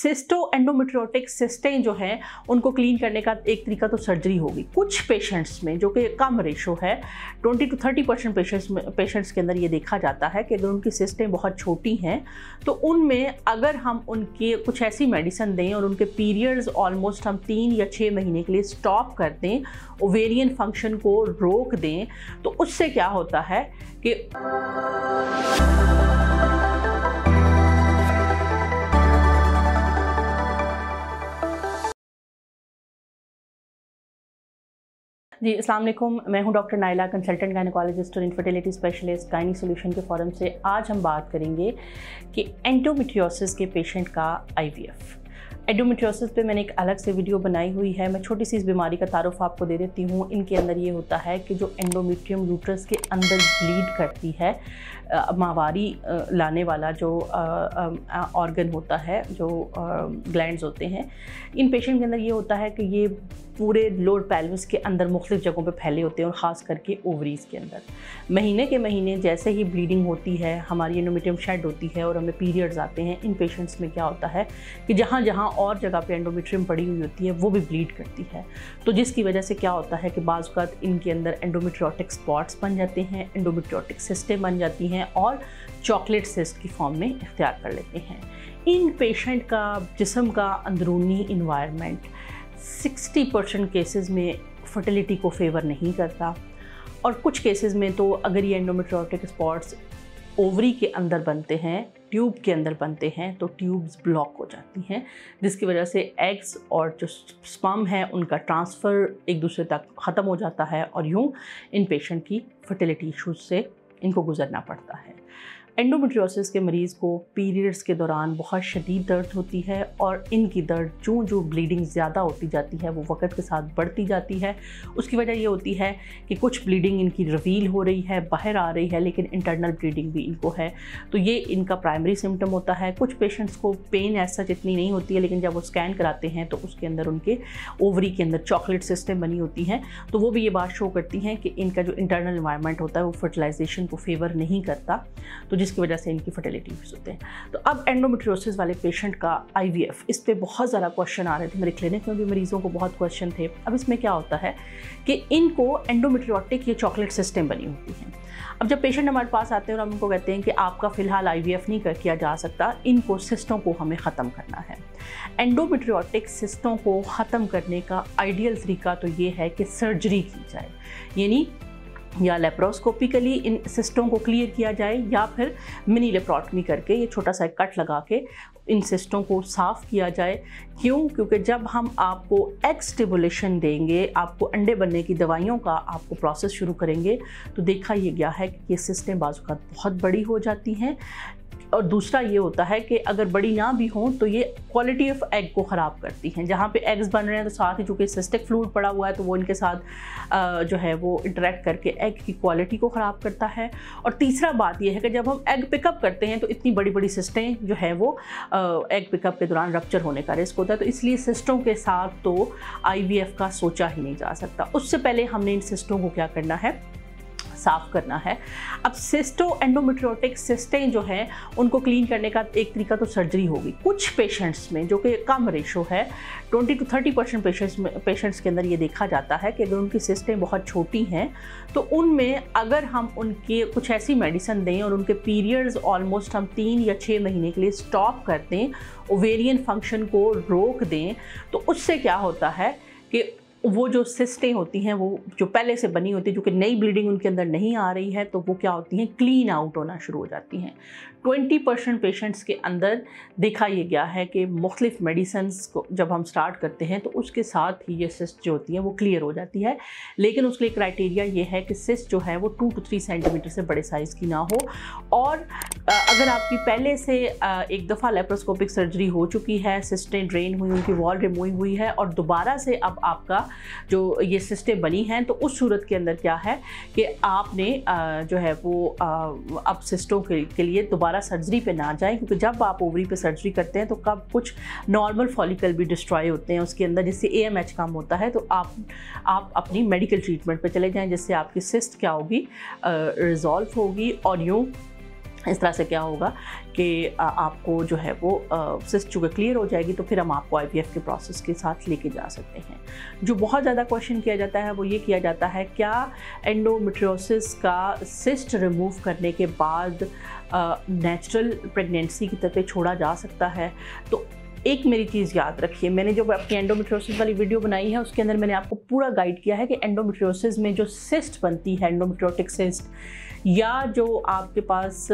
सिस्टो endometriotic सिस्टें जो हैं उनको क्लीन करने का एक तरीका तो सर्जरी होगी। कुछ पेशेंट्स में, जो कि कम रेशो है, 20 to 30% पेशेंट्स के अंदर ये देखा जाता है कि अगर उनकी सिस्टें बहुत छोटी हैं तो उनमें अगर हम उनके कुछ ऐसी मेडिसिन दें और उनके पीरियड्स ऑलमोस्ट हम 3 या 6 महीने के लिए स्टॉप कर दें, ओवेरियन फंक्शन को रोक दें, तो उससे क्या होता है कि जी अस्सलाम वालेकुम, मैं हूं डॉक्टर नाइला, कंसल्टेंट गायनेकोलॉजिस्ट और इनफर्टिलिटी स्पेशलिस्ट गायनी सॉल्यूशन के फोरम से। आज हम बात करेंगे कि एंडोमेट्रियोसिस के पेशेंट का आईवीएफ। एंडोमेट्रियोसिस पे मैंने एक अलग से वीडियो बनाई हुई है। मैं छोटी सी इस बीमारी का तारुफ आपको दे देती हूँ। इनके अंदर ये होता है कि जो एंडोमेट्रियम यूट्रस के अंदर ब्लीड करती है, माहवारी लाने वाला जो ऑर्गन होता है, जो ग्लैंड्स होते हैं, इन पेशेंट के अंदर ये होता है कि ये पूरे लोअर पेल्विस के अंदर मुख्तलिफ जगहों पे फैले होते हैं और ख़ास करके ओवरीज़ के अंदर। महीने के महीने जैसे ही ब्लीडिंग होती है, हमारी एंडोमेट्रियम शेड होती है और हमें पीरियड्स आते हैं, इन पेशेंट्स में क्या होता है कि जहाँ जहाँ और जगह पे एंडोमेट्रियम पड़ी हुई होती है वो भी ब्लीड करती है। तो जिसकी वजह से क्या होता है कि बाज़ औक़ात इनके अंदर एंडोमेट्रियोटिक स्पॉट्स बन जाते हैं, एंडोमेट्रियोटिक सिस्टें बन जाती हैं और चॉकलेट सिस्ट की फॉर्म में इख्तियार कर लेते हैं। इन पेशेंट का जिस्म का अंदरूनी इन्वायरमेंट 60% केसेस में फर्टिलिटी को फेवर नहीं करता और कुछ केसेस में तो अगर ये एंडोमेट्रियोटिक स्पॉट्स ओवरी के अंदर बनते हैं, ट्यूब के अंदर बनते हैं, तो ट्यूब्स ब्लॉक हो जाती हैं, जिसकी वजह से एग्स और जो स्पर्म है उनका ट्रांसफ़र एक दूसरे तक ख़त्म हो जाता है और यूँ इन पेशेंट की फर्टिलिटी इशूज़ से इनको गुजरना पड़ता है। एंडोमेट्रियोसिस के मरीज़ को पीरियड्स के दौरान बहुत शदीद दर्द होती है और इनकी दर्द जो ब्लीडिंग ज़्यादा होती जाती है वो वक़्त के साथ बढ़ती जाती है। उसकी वजह ये होती है कि कुछ ब्लीडिंग इनकी रिवील हो रही है, बाहर आ रही है, लेकिन इंटरनल ब्लीडिंग भी इनको है, तो ये इनका प्राइमरी सिम्टम होता है। कुछ पेशेंट्स को पेन ऐसा जितनी नहीं होती है, लेकिन जब वो स्कैन कराते हैं तो उसके अंदर उनके ओवरी के अंदर चॉकलेट सिस्टें बनी होती हैं, तो वो भी ये बात शो करती हैं कि इनका जो इंटरनल एनवायरनमेंट होता है वो फर्टिलाइजेशन को फेवर नहीं करता, तो जिसकी वजह से इनकी फर्टिलिटी इश्यूज होते हैं। तो अब एंडोमेट्रियोसिस वाले पेशेंट का आईवीएफ, इस पे बहुत ज़्यादा क्वेश्चन आ रहे थे, मेरे क्लिनिक में भी मरीज़ों को बहुत क्वेश्चन थे। अब इसमें क्या होता है कि इनको एंडोमेट्रियोटिक या चॉकलेट सिस्टम बनी होती हैं। अब जब पेशेंट हमारे पास आते हैं और हम उनको कहते हैं कि आपका फ़िलहाल आईवीएफ नहीं किया जा सकता, इनको सिस्टों को हमें ख़त्म करना है। एंडोमेट्रियोटिक सिस्टों को ख़त्म करने का आइडियल तरीका तो ये है कि सर्जरी की जाए, यानी या लेप्रोस्कोपिकली इन सिस्टों को क्लियर किया जाए या फिर मिनी लेप्रोटमी करके ये छोटा सा कट लगा के इन सिस्टों को साफ़ किया जाए। क्यों? क्योंकि जब हम आपको एग स्टिमुलेशन देंगे, आपको अंडे बनने की दवाइयों का आपको प्रोसेस शुरू करेंगे, तो देखा ये गया है कि ये सिस्टें बाज़ औक़ात बहुत बड़ी हो जाती हैं। और दूसरा ये होता है कि अगर बड़ी ना भी हों तो ये क्वालिटी ऑफ एग को ख़राब करती हैं। जहाँ पे एग्स बन रहे हैं तो साथ ही चूँकि सिस्टिक फ्लूइड पड़ा हुआ है तो वो इनके साथ जो है वो इंटरेक्ट करके एग की क्वालिटी को ख़राब करता है। और तीसरा बात ये है कि जब हम एग पिकअप करते हैं तो इतनी बड़ी बड़ी सिस्टें जो है वो एग पिकअप के दौरान रप्चर होने का रिस्क होता है, तो इसलिए सिस्टों के साथ तो आईवीएफ का सोचा ही नहीं जा सकता। उससे पहले हमने इन सिस्टों को क्या करना है, साफ़ करना है। अब सिस्टो एंडोमेट्रियोटिक सिस्टें जो हैं उनको क्लीन करने का एक तरीका तो सर्जरी होगी। कुछ पेशेंट्स में, जो कि कम रेशो है, 20 to 30% पेशेंट्स के अंदर ये देखा जाता है कि अगर उनकी सिस्टें बहुत छोटी हैं तो उनमें अगर हम उनके कुछ ऐसी मेडिसिन दें और उनके पीरियड्स ऑलमोस्ट हम 3 या 6 महीने के लिए स्टॉप कर दें, ओवेरियन फंक्शन को रोक दें, तो उससे क्या होता है कि वो जो सिस्टें होती हैं वो जो पहले से बनी होती है, जो कि नई ब्लीडिंग उनके अंदर नहीं आ रही है, तो वो क्या होती हैं, क्लीन आउट होना शुरू हो जाती हैं। 20% पेशेंट्स के अंदर देखा ये गया है कि मुख्तलिफ मेडिसिन्स को जब हम स्टार्ट करते हैं तो उसके साथ ही ये सिस्ट जो होती है वो क्लियर हो जाती है, लेकिन उसके लिए क्राइटेरिया ये है कि सिस्ट जो है वो 2 to 3 सेंटीमीटर से बड़े साइज़ की ना हो। और अगर आपकी पहले से एक दफ़ा लेप्रोस्कोपिक सर्जरी हो चुकी है, सिस्टें ड्रेन हुई, उनकी वॉल रिमूव हुई है और दोबारा से अब आपका जो ये सिस्टें बनी हैं, तो उस सूरत के अंदर क्या है कि आपने जो है वो अब सिस्टों के लिए दोबारा सर्जरी पे ना जाएं, क्योंकि जब आप ओवरी पे सर्जरी करते हैं तो कब कुछ नॉर्मल फॉलिकल भी डिस्ट्रॉय होते हैं उसके अंदर, जिससे AMH कम होता है, तो आप अपनी मेडिकल ट्रीटमेंट पे चले जाएं, जिससे आपकी सिस्ट क्या होगी, रिजॉल्व होगी और यूँ इस तरह से क्या होगा कि आपको जो है वो सिस्ट चूँकि क्लियर हो जाएगी तो फिर हम आपको IVF के प्रोसेस के साथ लेके जा सकते हैं। जो बहुत ज़्यादा क्वेश्चन किया जाता है वो ये किया जाता है, क्या एंडोमेट्रियोसिस का सिस्ट रिमूव करने के बाद नेचुरल प्रेगनेंसी की तरफ छोड़ा जा सकता है? तो एक मेरी चीज़ याद रखिए, मैंने जो अपनी एंडोमेट्रियोसिस वाली वीडियो बनाई है उसके अंदर मैंने आपको पूरा गाइड किया है कि एंडोमेट्रियोसिस में जो सिस्ट बनती है, एंडोमेट्रियोटिक सिस्ट, या जो आपके पास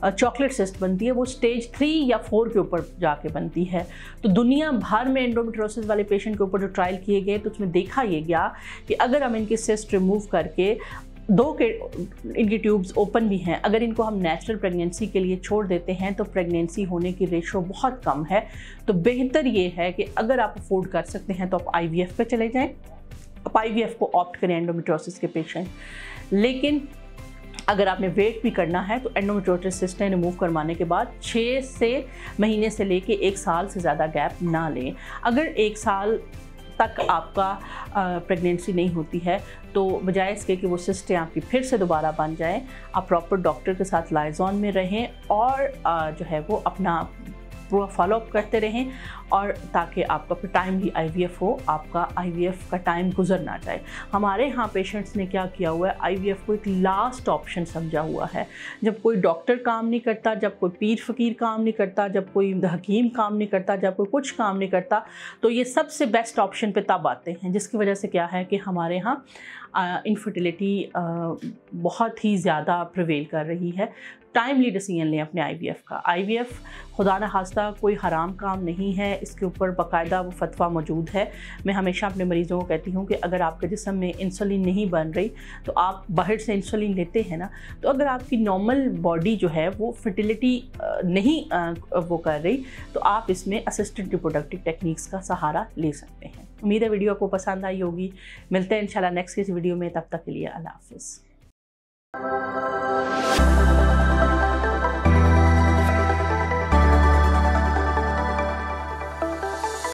चॉकलेट सिस्ट बनती है, वो स्टेज 3 या 4 के ऊपर जाके बनती है। तो दुनिया भर में एंडोमेट्रियोसिस वाले पेशेंट के ऊपर जो ट्रायल किए गए तो उसमें देखा ये गया कि अगर हम इनकी सिस्ट रिमूव करके इनकी ट्यूब्स ओपन भी हैं, अगर इनको हम नेचुरल प्रेगनेंसी के लिए छोड़ देते हैं तो प्रेगनेंसी होने की रेशो बहुत कम है। तो बेहतर ये है कि अगर आप अफोर्ड कर सकते हैं तो आप IVF पे चले जाएं, आप IVF को ऑप्ट करें एंडोमेट्रियोसिस के पेशेंट। लेकिन अगर आपने वेट भी करना है तो एंडोमेट्रियोटिक सिस्ट रिमूव करवाने के बाद 6 महीने से लेके 1 साल से ज़्यादा गैप ना लें। अगर 1 साल तक आपका प्रेगनेंसी नहीं होती है तो बजाय इसके कि वो सिस्टें आपकी फिर से दोबारा बन जाएं, आप प्रॉपर डॉक्टर के साथ लाइजॉन में रहें और जो है वो अपना पूरा फॉलोअप करते रहें, और ताकि आपका फिर टाइमली IVF हो, आपका IVF का टाइम गुजर ना जाए। हमारे यहाँ पेशेंट्स ने क्या किया हुआ है, IVF को एक लास्ट ऑप्शन समझा हुआ है। जब कोई डॉक्टर काम नहीं करता, जब कोई पीर फ़कीर काम नहीं करता, जब कोई हकीम काम नहीं करता, जब कोई कुछ काम नहीं करता, तो ये सबसे बेस्ट ऑप्शन पे तब आते हैं, जिसकी वजह से क्या है कि हमारे यहाँ इनफर्टिलिटी बहुत ही ज़्यादा प्रिवेल कर रही है। टाइमली डिसीजन लें अपने IVF का। IVF खुदा न खास्ता कोई हराम काम नहीं है, इसके ऊपर बाकायदा वो फतवा मौजूद है। मैं हमेशा अपने मरीज़ों को कहती हूँ कि अगर आपके जिस्म में इंसुलिन नहीं बन रही तो आप बाहर से इंसुलिन लेते हैं ना, तो अगर आपकी नॉर्मल बॉडी जो है वो फर्टिलिटी नहीं वो कर रही तो आप इसमें असिस्टेड रिप्रोडक्टिव टेक्निक्स का सहारा ले सकते हैं। उम्मीद है वीडियो आपको पसंद आई होगी। मिलते हैं इंशाल्लाह नेक्स्ट किसी वीडियो में, तब तक के लिए अल्लाह हाफ़िज़।